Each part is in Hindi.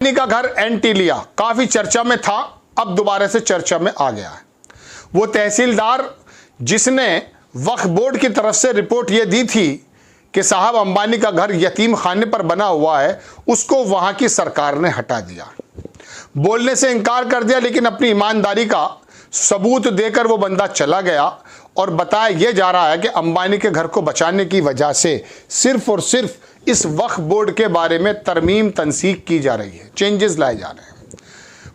का घर एंटीलिया काफी चर्चा में था, अब दोबारा से चर्चा में आ गया है। वो तहसीलदार जिसने वक्फ बोर्ड की तरफ से रिपोर्ट ये दी थी कि साहब अंबानी का घर यतीम खाने पर बना हुआ है, उसको वहां की सरकार ने हटा दिया, बोलने से इनकार कर दिया, लेकिन अपनी ईमानदारी का सबूत देकर वो बंदा चला गया और बताया यह जा रहा है कि अंबानी के घर को बचाने की वजह से सिर्फ और सिर्फ इस वक्फ बोर्ड के बारे में तरमीम तनसीक की जा रही है, चेंजेस लाए जा रहे हैं।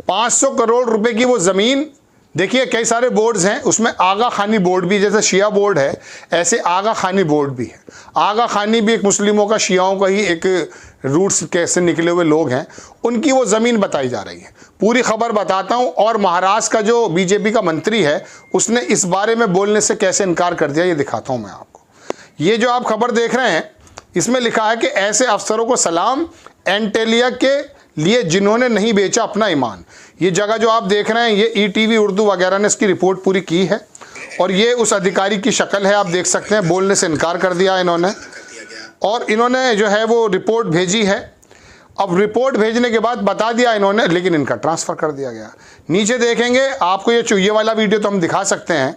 500 करोड़ रुपए की वो ज़मीन, देखिए कई सारे बोर्ड्स हैं, उसमें आगा खानी बोर्ड भी, जैसे शिया बोर्ड है ऐसे आगा खानी बोर्ड भी है। आगा खानी भी एक मुस्लिमों का, शियाओं का ही एक रूट्स कैसे निकले हुए लोग हैं, उनकी वो ज़मीन बताई जा रही है। पूरी खबर बताता हूँ। और महाराष्ट्र का जो बीजेपी का मंत्री है उसने इस बारे में बोलने से कैसे इनकार कर दिया, ये दिखाता हूँ मैं आपको। ये जो आप खबर देख रहे हैं इसमें लिखा है कि ऐसे अफसरों को सलाम, एंटेलिया के लिए जिन्होंने नहीं बेचा अपना ईमान। ये जगह जो आप देख रहे हैं ये ईटीवी उर्दू वगैरह ने इसकी रिपोर्ट पूरी की है और ये उस अधिकारी की शक्ल है, आप देख सकते हैं। बोलने से इनकार कर दिया इन्होंने और इन्होंने जो है वो रिपोर्ट भेजी है। अब रिपोर्ट भेजने के बाद बता दिया इन्होंने, लेकिन इनका ट्रांसफ़र कर दिया गया। नीचे देखेंगे आपको ये वाला वीडियो तो हम दिखा सकते हैं।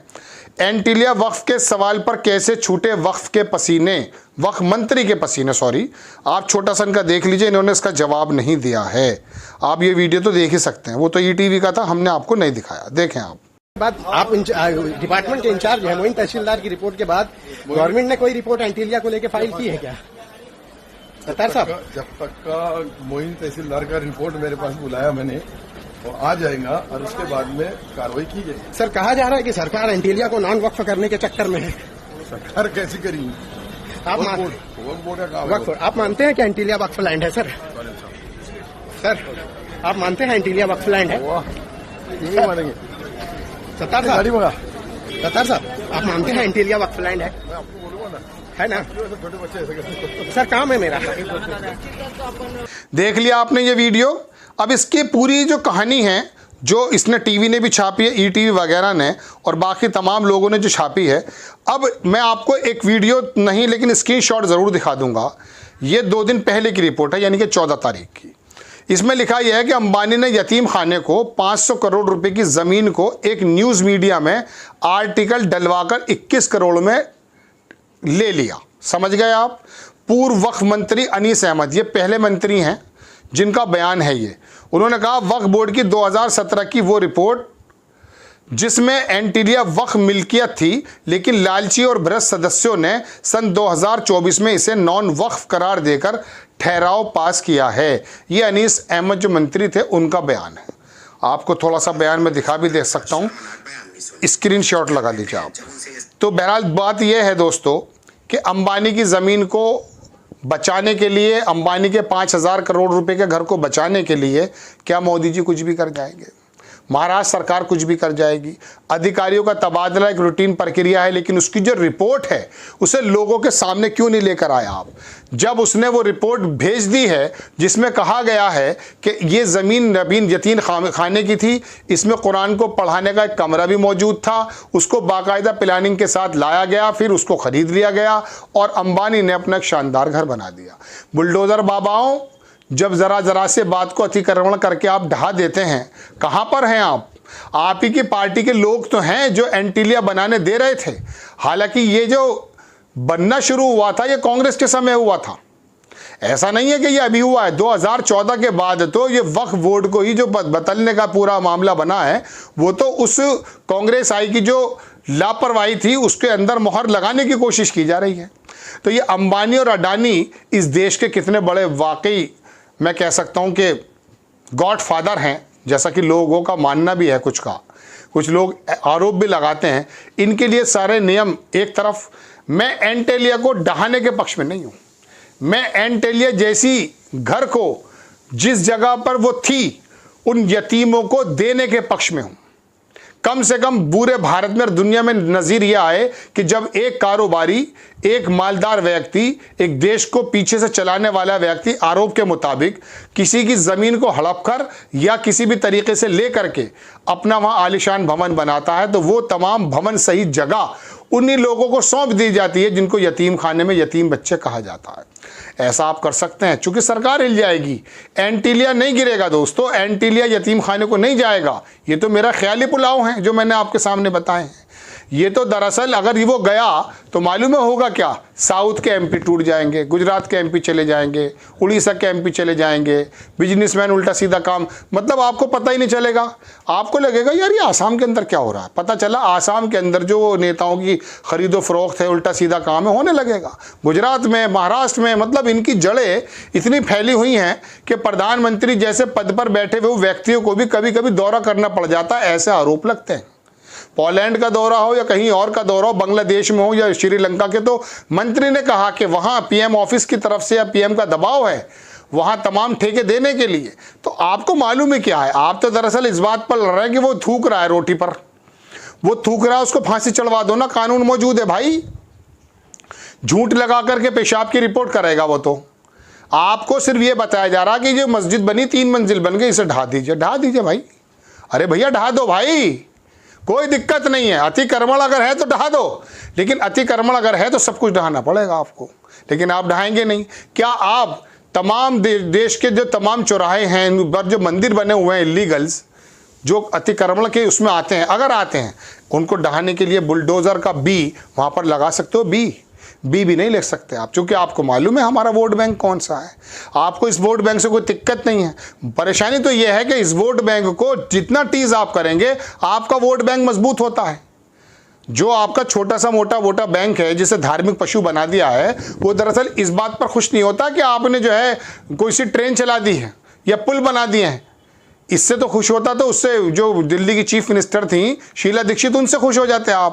एंटीलिया वक्फ के सवाल पर कैसे छूटे वक्फ के पसीने, वक्फ मंत्री के पसीने, सॉरी, आप छोटा सा इनका देख लीजिए, इन्होंने इसका जवाब नहीं दिया है। आप ये वीडियो तो देख ही सकते हैं, वो तो ईटीवी का था, हमने आपको नहीं दिखाया, देखें आप। बात आप डिपार्टमेंट के इंचार्ज हैं, मोइन तहसीलदार की रिपोर्ट के बाद गवर्नमेंट ने कोई रिपोर्ट एंटीलिया को लेकर फाइल की है क्या सत्तार साहब? जब तक का मोइन तहसीलदार का रिपोर्ट मेरे पास बुलाया मैंने, वो आ जाएगा और उसके बाद में कार्रवाई की जाएगी। सर, कहा जा रहा है कि सरकार एंटीलिया को नॉन वक्फ करने के चक्कर में है। सरकार कैसी करेगी? आप मानते हैं कि एंटीलिया वक्फ लैंड है? सर आप मानते हैं एंटीलिया वक्फ लैंड है? नहीं मानेंगे सत्तार साहब, आप मानते हैं एंटीलिया वक्फ लैंड है? मैं आपको बोलूंगा ना, है ना? छोटे बच्चे ऐसे करते। सर काम है मेरा। देख लिया आपने ये वीडियो। अब इसकी पूरी जो कहानी है, जो इसने टीवी ने भी छापी है, ईटीवी वगैरह ने और बाकी तमाम लोगों ने जो छापी है, अब मैं आपको एक वीडियो नहीं लेकिन स्क्रीनशॉट ज़रूर दिखा दूंगा। ये 2 दिन पहले की रिपोर्ट है, यानी कि 14 तारीख की। इसमें लिखा यह है कि अंबानी ने यतीम खाने को 500 करोड़ रुपए की ज़मीन को एक न्यूज़ मीडिया में आर्टिकल डलवाकर 21 करोड़ में ले लिया। समझ गए आप? पूर्व वक्फ मंत्री अनीस अहमद, ये पहले मंत्री हैं जिनका बयान है ये। उन्होंने कहा वक्फ बोर्ड की 2017 की वो रिपोर्ट जिसमें एंटीलिया वक्फ मिल्कियत थी, लेकिन लालची और भ्रष्ट सदस्यों ने सन 2024 में इसे नॉन वक्फ करार देकर ठहराव पास किया है। ये अनीस अहमद जो मंत्री थे उनका बयान है। आपको थोड़ा सा बयान में दिखा भी दे सकता हूँ, स्क्रीनशॉट लगा लीजिए आप। तो बहरहाल बात यह है दोस्तों कि अंबानी की ज़मीन को बचाने के लिए, अंबानी के 5000 करोड़ रुपए के घर को बचाने के लिए क्या मोदी जी कुछ भी कर जाएंगे? महाराष्ट्र सरकार कुछ भी कर जाएगी? अधिकारियों का तबादला एक रूटीन प्रक्रिया है, लेकिन उसकी जो रिपोर्ट है उसे लोगों के सामने क्यों नहीं लेकर आया आप? जब उसने वो रिपोर्ट भेज दी है जिसमें कहा गया है कि ये ज़मीन नबीन यतीम खाने की थी, इसमें कुरान को पढ़ाने का एक कमरा भी मौजूद था, उसको बाकायदा प्लानिंग के साथ लाया गया, फिर उसको ख़रीद लिया गया और अंबानी ने अपना एक शानदार घर बना दिया। बुलडोज़र बाबाओं, जब ज़रा से बात को अतिक्रमण करके आप ढहा देते हैं, कहाँ पर हैं आप? आप ही की पार्टी के लोग तो हैं जो एंटीलिया बनाने दे रहे थे। हालांकि ये जो बनना शुरू हुआ था ये कांग्रेस के समय हुआ था, ऐसा नहीं है कि ये अभी हुआ है। 2014 के बाद तो ये वक्फ बोर्ड को ही जो बदलने का पूरा मामला बना है, वो तो उस कांग्रेस आई की जो लापरवाही थी उसके अंदर मोहर लगाने की कोशिश की जा रही है। तो ये अंबानी और अडानी इस देश के कितने बड़े, वाकई मैं कह सकता हूं कि गॉड फादर हैं, जैसा कि लोगों का मानना भी है। कुछ लोग आरोप भी लगाते हैं। इनके लिए सारे नियम एक तरफ। मैं एंटीलिया को ढहाने के पक्ष में नहीं हूं। मैं एंटीलिया जैसी घर को जिस जगह पर वो थी उन यतीमों को देने के पक्ष में हूं। कम से कम पूरे भारत में और दुनिया में नज़ीर यह आए कि जब एक कारोबारी, एक मालदार व्यक्ति, एक देश को पीछे से चलाने वाला व्यक्ति आरोप के मुताबिक किसी की ज़मीन को हड़प कर या किसी भी तरीके से ले करके अपना वहाँ आलिशान भवन बनाता है, तो वो तमाम भवन सही जगह उन्हीं लोगों को सौंप दी जाती है जिनको यतीम खाने में यतीम बच्चे कहा जाता है। ऐसा आप कर सकते हैं, चूंकि सरकार हिल जाएगी, एंटीलिया नहीं गिरेगा दोस्तों, एंटीलिया यतीम खाने को नहीं जाएगा। ये तो मेरा ख्याली पुलाव है जो मैंने आपके सामने बताए हैं। ये तो दरअसल अगर वो गया तो मालूम है होगा क्या, साउथ के एमपी टूट जाएंगे, गुजरात के एमपी चले जाएंगे, उड़ीसा के एमपी चले जाएंगे, बिजनेसमैन उल्टा सीधा काम, मतलब आपको पता ही नहीं चलेगा। आपको लगेगा यार ये आसाम के अंदर क्या हो रहा है, पता चला आसाम के अंदर जो नेताओं की खरीदो फरोख्त है, उल्टा सीधा काम है, होने लगेगा। गुजरात में, महाराष्ट्र में, मतलब इनकी जड़ें इतनी फैली हुई हैं कि प्रधानमंत्री जैसे पद पर बैठे हुए व्यक्तियों को भी कभी कभी दौरा करना पड़ जाता है, ऐसे आरोप लगते हैं। पोलैंड का दौरा हो या कहीं और का दौरा हो, बांग्लादेश में हो या श्रीलंका के, तो मंत्री ने कहा कि वहाँ पीएम ऑफिस की तरफ से या पीएम का दबाव है वहाँ तमाम ठेके देने के लिए। तो आपको मालूम है क्या है, आप तो दरअसल इस बात पर लड़ रहे हैं कि वो थूक रहा है रोटी पर, वो थूक रहा है, उसको फांसी चढ़वा दो ना, कानून मौजूद है भाई। झूठ लगा करके पेशाब की रिपोर्ट करेगा वो तो। आपको सिर्फ ये बताया जा रहा कि जो मस्जिद बनी 3 मंजिल बन गई, इसे ढा दीजिए, ढा दीजिए भाई। अरे भैया ढा दो भाई, कोई दिक्कत नहीं है। अतिक्रमण अगर है तो ढहा दो, लेकिन अतिक्रमण अगर है तो सब कुछ ढहाना पड़ेगा आपको, लेकिन आप ढहाएंगे नहीं। क्या आप तमाम देश के जो तमाम चौराहे हैं, इन पर जो मंदिर बने हुए हैं इलीगल्स, जो अतिक्रमण के उसमें आते हैं, अगर आते हैं, उनको ढहाने के लिए बुलडोज़र का बी वहाँ पर लगा सकते हो। बी भी नहीं ले सकते आप, क्योंकि आपको मालूम है हमारा वोट बैंक कौन सा है। आपको इस वोट बैंक से कोई दिक्कत नहीं है। परेशानी तो यह है कि इस वोट बैंक को जितना टीज आप करेंगे, आपका वोट बैंक मजबूत होता है। जो आपका छोटा सा मोटा बैंक है, जिसे धार्मिक पशु बना दिया है, वो दरअसल इस बात पर खुश नहीं होता कि आपने जो है कोई सी ट्रेन चला दी है या पुल बना दिए हैं। इससे तो खुश होता तो उससे जो दिल्ली की चीफ मिनिस्टर थी शीला दीक्षित, उनसे खुश हो जाते आप।